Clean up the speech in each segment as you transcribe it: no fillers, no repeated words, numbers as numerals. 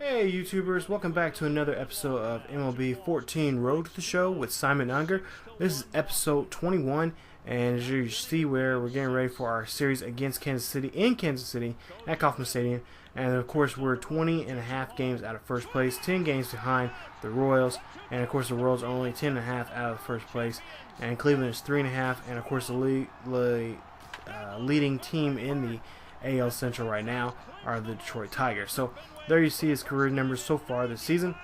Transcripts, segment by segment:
Hey YouTubers, welcome back to another episode of MLB 14 Road to the Show with Simon Unger. This is episode 21, and as you see where we're getting ready for our series against Kansas City in Kansas City at Kauffman Stadium. And of course we're 20 and a half games out of first place, 10 games behind the Royals, and of course the Royals are only 10 and a half out of first place, and Cleveland is 3.5, and of course the leading team in the AL Central right now are the Detroit Tigers. So there you see his career numbers so far this season,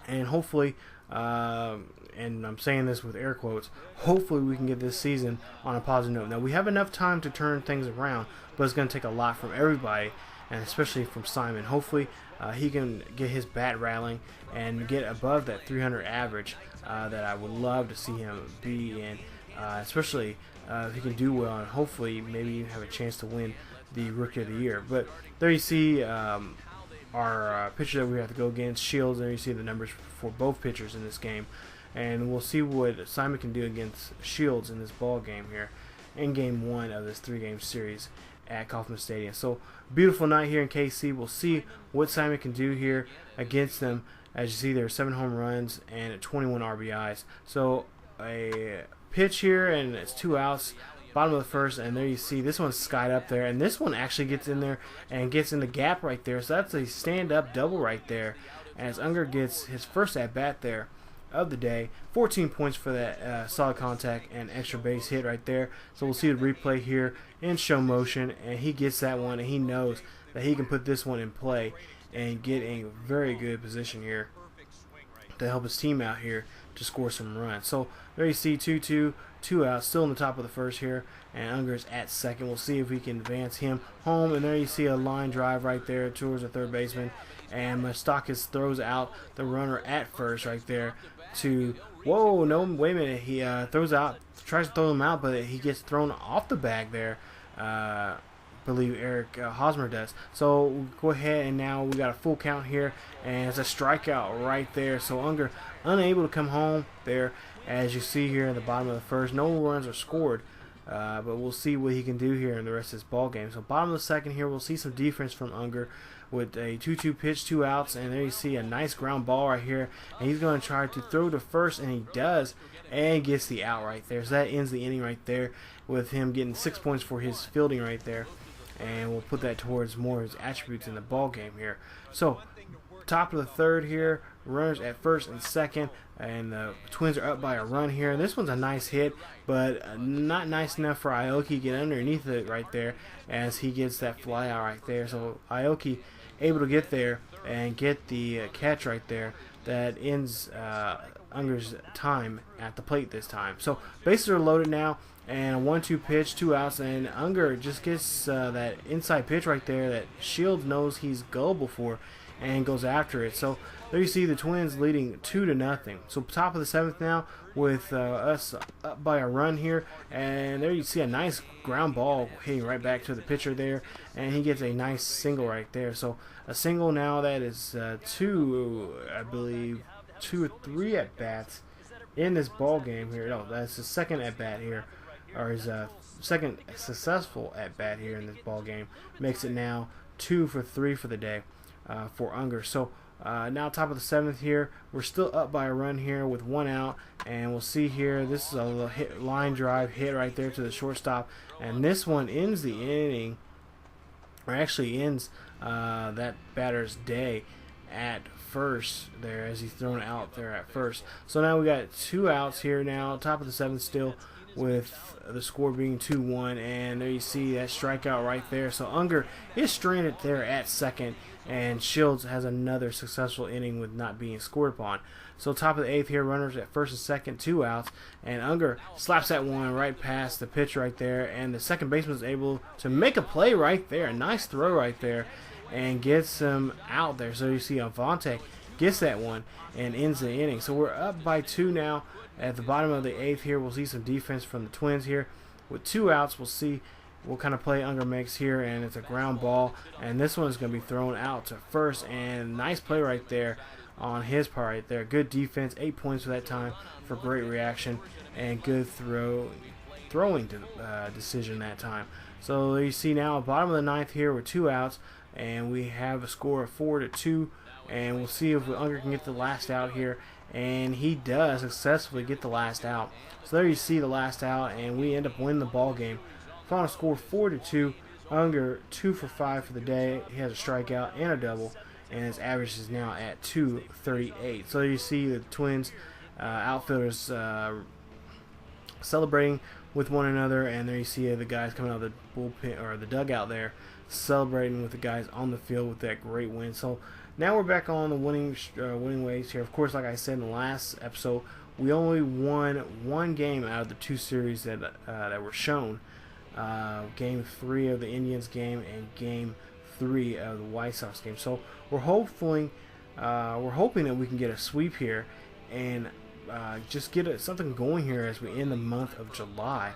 and hopefully, and I'm saying this with air quotes, hopefully we can get this season on a positive note. Now we have enough time to turn things around, but it's going to take a lot from everybody, and especially from Simon. Hopefully he can get his bat rattling and get above that 300 average that I would love to see him be in, especially if he can do well, and hopefully maybe even have a chance to win the Rookie of the Year. But there you see our pitcher that we have to go against, Shields. There you see the numbers for both pitchers in this game, and we'll see what Simon can do against Shields in this ball game here in game 1 of this 3-game series at Kauffman Stadium. So beautiful night here in KC. We'll see what Simon can do here against them. As you see, there are 7 home runs and 21 RBIs. So a pitch here, and it's 2 outs, bottom of the first, and there you see this one's skied up there, and this one actually gets in there and gets in the gap right there. So that's a stand-up double right there, as Unger gets his first at-bat there of the day. 14 points for that solid contact and extra base hit right there. So we'll see the replay here in show motion, and he gets that one, and he knows that he can put this one in play and get a very good position here to help his team out here to score some runs. So there you see 2-2, 2 outs, still in the top of the first here, and Unger's at second. We'll see if we can advance him home, and there you see a line drive right there towards the third baseman, and Mustakis throws out the runner at first right there to, whoa, no, wait a minute, he throws out, tries to throw him out, but he gets thrown off the bag there. I believe Eric Hosmer does. So we'll go ahead, and now we got a full count here, and it's a strikeout right there. So Unger unable to come home there, as you see here in the bottom of the first. No runs are scored, but we'll see what he can do here in the rest of this ball game. So bottom of the second here, we'll see some defense from Unger with a 2-2 pitch, 2 outs, and there you see a nice ground ball right here, and he's going to try to throw to first, and he does, and gets the out right there. So that ends the inning right there with him getting 6 points for his fielding right there, and we'll put that towards more of his attributes in the ball game here. So top of the third here, runners at first and second, and the Twins are up by a run here. This one's a nice hit, but not nice enough for Aoki to get underneath it right there, as he gets that fly out right there. So Aoki able to get there and get the catch right there that ends Unger's time at the plate this time. So bases are loaded now, and a 1-2 pitch, 2 outs, and Unger just gets that inside pitch right there that Shields knows he's gullible for, and goes after it. So there you see the Twins leading 2-0. So top of the 7th now, with us up by a run here, and there you see a nice ground ball hitting right back to the pitcher there, and he gets a nice single right there. So a single now, that is I believe 2 or 3 at bats in this ball game here. No, that's his second at bat here, or his second successful at bat here in this ball game. Makes it now 2 for 3 for the day for Unger. So now top of the 7th here, we're still up by a run here with 1 out, and we'll see here, this is a little line drive hit right there to the shortstop, and this one ends the inning, or actually ends that batter's day at first there, as he's thrown out there at first. So now we got 2 outs here now, top of the 7th still, with the score being 2-1, and there you see that strikeout right there. So Unger is stranded there at second, and Shields has another successful inning with not being scored upon. So top of the 8th here, runners at first and second, 2 outs, and Unger slaps that one right past the pitch right there, and the second baseman is able to make a play right there, a nice throw right there, and gets him out there. So you see Avante gets that one and ends the inning. So we're up by 2 now. At the bottom of the 8th here, we'll see some defense from the Twins here. With 2 outs, we'll see what kind of play Unger makes here, and it's a ground ball, and this one is going to be thrown out to first, and nice play right there on his part right there. Good defense, 8 points for that time for great reaction, and good throwing decision that time. So you see now bottom of the 9th here with 2 outs, and we have a score of 4-2. And we'll see if Unger can get the last out here, and he does successfully get the last out. So there you see the last out, and we end up winning the ball game. Final score 4-2. Unger 2 for 5 for the day. He has a strikeout and a double, and his average is now at 238. So you see the Twins outfielders celebrating with one another, and there you see the guys coming out of the bullpen or the dugout there, celebrating with the guys on the field with that great win. So now we're back on the winning ways here. Of course, like I said in the last episode, we only won one game out of the 2 series that were shown. Game 3 of the Indians game and Game 3 of the White Sox game. So we're hoping that we can get a sweep here and just get something going here as we end the month of July.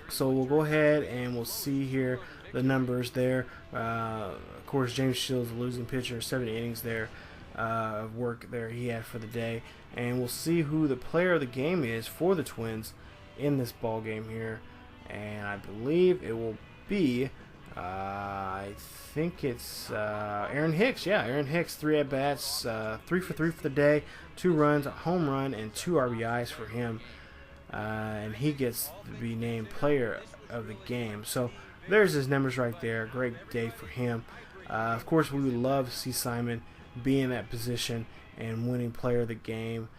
So we'll go ahead and we'll see here the numbers there. Of course, James Shields, the losing pitcher, 7 innings there of work there he had for the day. And we'll see who the player of the game is for the Twins in this ball game here. And I believe it will be, I think it's Aaron Hicks. Yeah, Aaron Hicks, 3 at-bats, 3 for 3 for the day, 2 runs, a home run, and 2 RBIs for him. And he gets to be named player of the game. So there's his numbers right there. Great day for him. Of course, we would love to see Simon be in that position and winning player of the game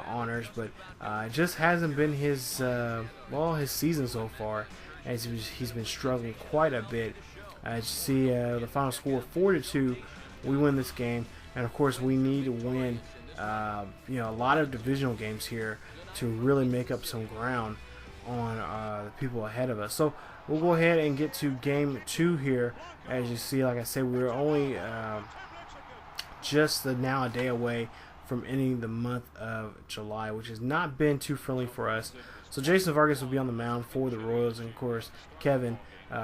honors, but it just hasn't been his season so far, as he's been struggling quite a bit. As you see, the final score 4-2. We win this game, and of course we need to win a lot of divisional games here to really make up some ground on the people ahead of us. So we'll go ahead and get to game 2 here. As you see, like I said, we're only just now a day away from ending the month of July, which has not been too friendly for us. So Jason Vargas will be on the mound for the Royals, and of course Kevin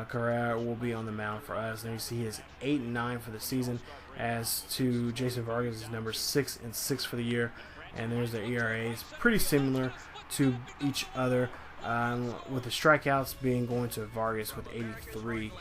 Carrera will be on the mound for us. And you see he is 8-9 for the season, as to Jason Vargas' number 6-6 for the year. And there's their ERAs, pretty similar to each other, with the strikeouts going to Vargas with 83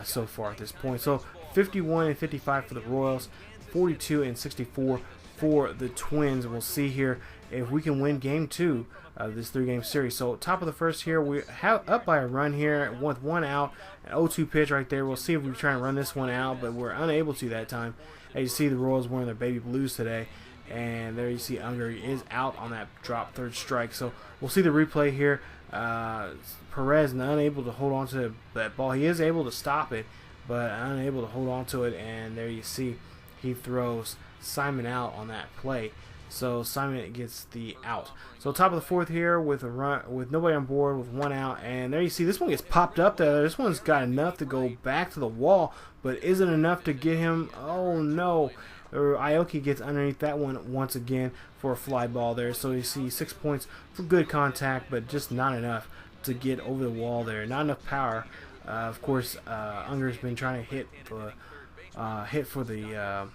so far at this point. So 51-55 for the Royals, 42-64 for the Twins. We'll see here if we can win game 2 of this 3-game series. So top of the first here, we have up by a run here with 1 out, an 0-2 pitch right there. We'll see if we try and run this one out, but we're unable to that time. As you see, the Royals wearing their baby blues today, and there you see Unger is out on that drop, 3rd strike. So we'll see the replay here. Perez unable to hold on to that ball. He is able to stop it, but unable to hold on to it, and there you see he throws Simon out on that play. So Simon gets the out. So top of the 4th here with a run, with nobody on board, with 1 out, and there you see this one gets popped up there. This one's got enough to go back to the wall, but isn't enough to get him. Oh no. Aoki gets underneath that one once again for a fly ball there. So you see 6 points for good contact, but just not enough to get over the wall there. Not enough power. Of course, Unger's been trying to hit for the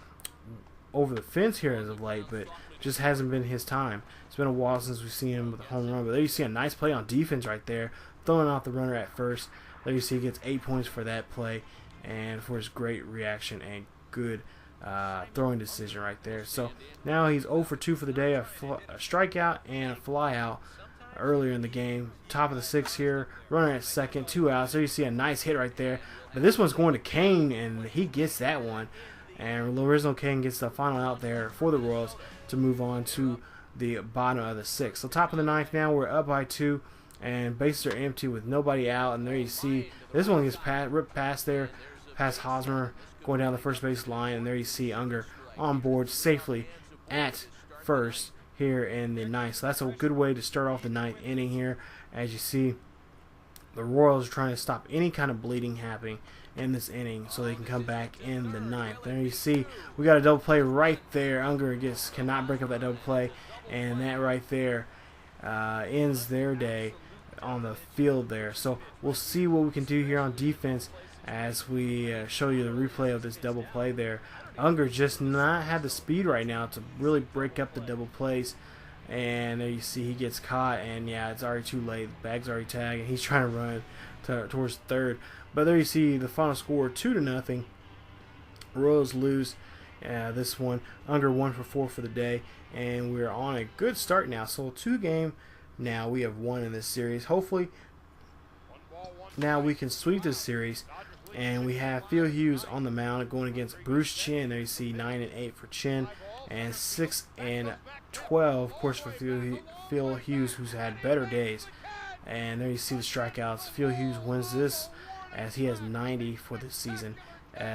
over the fence here as of late, but just hasn't been his time. It's been a while since we've seen him with a home run, but there you see a nice play on defense right there, throwing out the runner at first. There you see he gets 8 points for that play and for his great reaction and good throwing decision right there. So now he's 0 for 2 for the day, a strikeout and a fly out earlier in the game. Top of the 6th here, runner at second, 2 outs. There you see a nice hit right there, but this one's going to Kane, and he gets that one. And Lorenzo Kane gets the final out there for the Royals to move on to the bottom of the 6th. So top of the 9th now, we're up by 2, and bases are empty with nobody out. And there you see this one gets ripped past there, past Hosmer, going down the first base line. And there you see Unger on board safely at first here in the 9th. So that's a good way to start off the 9th inning here. As you see, the Royals are trying to stop any kind of bleeding happening in this inning so they can come back in the 9th. There you see we got a double play right there. Unger cannot break up that double play, and that right there ends their day on the field there. So we'll see what we can do here on defense as we show you the replay of this double play there. Unger just not had the speed right now to really break up the double plays, and there you see he gets caught, and yeah, it's already too late. The bag's already tagged, and he's trying to run towards 3rd. But there you see the final score, 2-0. Royals lose this one. Unger 1 for 4 for the day, and we're on a good start now. So 2-game now. We have won in this series. Hopefully now we can sweep this series. And we have Phil Hughes on the mound going against Bruce Chin. There you see 9-8 for Chin, and 6-12, of course, for Phil Hughes, who's had better days. And there you see the strikeouts. Phil Hughes wins this as he has 90 for this season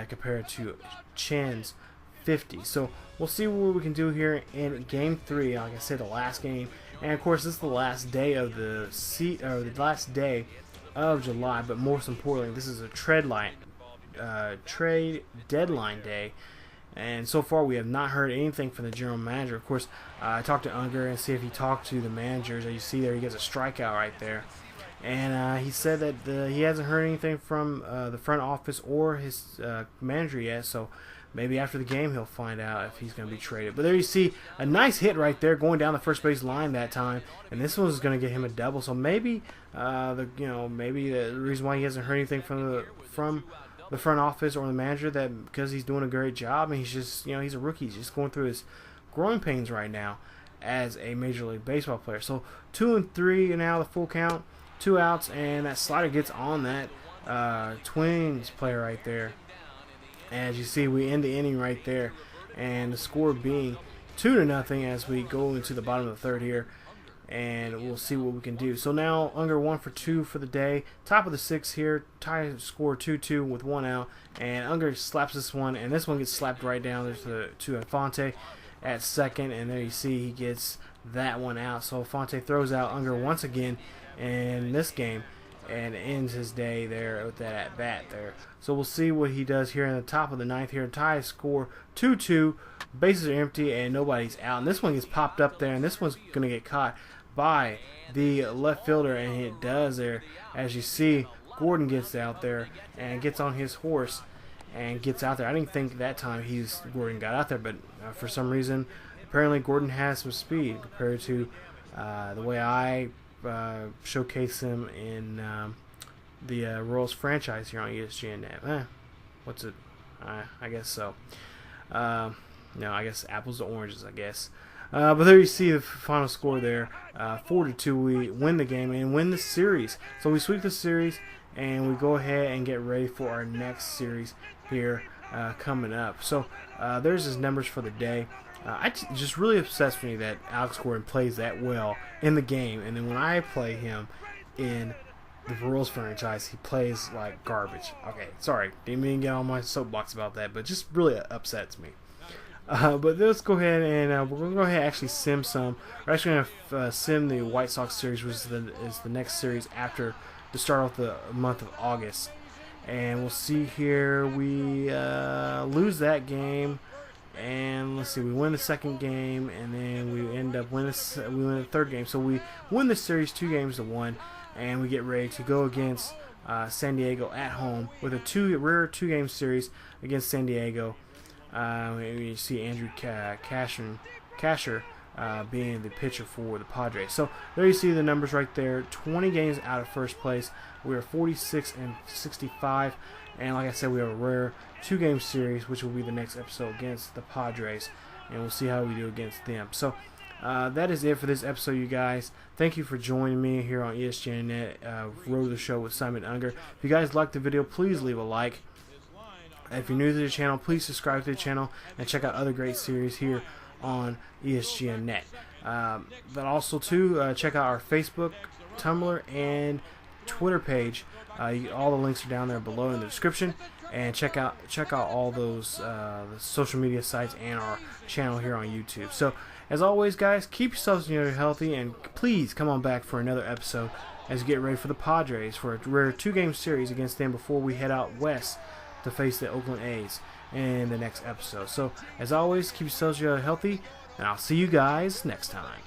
compared to Chin's 50. So we'll see what we can do here in Game 3. Like I said, the last game, and of course this is the last day of the last day of July, but most importantly, this is a trade deadline day, and so far we have not heard anything from the general manager. Of course, I talked to Unger and see if he talked to the managers. As you see there, he gets a strikeout right there, and he said that he hasn't heard anything from the front office or his manager yet. So maybe after the game he'll find out if he's going to be traded. But there you see a nice hit right there going down the first base line that time, and this one is going to get him a double. So maybe maybe the reason why he hasn't heard anything from the front office or the manager, that because he's doing a great job and he's just he's a rookie. He's just going through his growing pains right now as a Major League Baseball player. So 2-3 now, the full count, 2 outs, and that slider gets on that Twins player right there. As you see, we end the inning right there, and the score being 2-0 as we go into the bottom of the third here, and we'll see what we can do. So now Unger 1 for 2 for the day, top of the 6th here, tie score 2-2 with 1 out, and Unger slaps this one, and this one gets slapped right down to Infante at second, and there you see he gets that one out. So Infante throws out Unger once again in this game, and ends his day there with that at bat there. So we'll see what he does here in the top of the 9th here. Tie score 2-2. Bases are empty and nobody's out. And this one gets popped up there, and this one's going to get caught by the left fielder, and it does there. As you see, Gordon gets out there and gets on his horse and gets out there. I didn't think that time Gordon got out there, but for some reason, apparently Gordon has some speed compared to the way I showcase him in the Royals franchise here on ESGNet. What's it? I guess so. I guess apples to oranges, I guess. But there you see the final score there. 4-2, we win the game and win the series. So we sweep the series, and we go ahead and get ready for our next series here coming up. So there's his numbers for the day. Just really upsets me that Alex Gordon plays that well in the game, and then when I play him in the Royals franchise, he plays like garbage. Okay, sorry, didn't mean to get on my soapbox about that, but just really upsets me. But let's go ahead and we're going to go ahead and actually sim some. We're actually going to sim the White Sox series, which is the next series after the start of the month of August. And we'll see here, we lose that game. And let's see, we win the second game, and then we end up winning the third game. So we win the series 2-1, and we get ready to go against San Diego at home with a rare 2-game series against San Diego. You see Andrew Casher being the pitcher for the Padres. So there you see the numbers right there. 20 games out of first place. We are 46-65, and like I said, we have a rare 2-game series, which will be the next episode against the Padres, and we'll see how we do against them. So that is it for this episode, you guys. Thank you for joining me here on ESGNet Road to the Show with Simon Unger. If you guys liked the video, please leave a like. If you're new to the channel, please subscribe to the channel and check out other great series here on ESGNet. But also too, check out our Facebook, Tumblr, and Twitter page. All the links are down there below in the description, and check out all those the social media sites and our channel here on YouTube. So as always, guys, keep yourselves healthy, and please come on back for another episode as we get ready for the Padres for a rare 2-game series against them before we head out west to face the Oakland A's in the next episode. So as always, keep yourselves healthy, and I'll see you guys next time.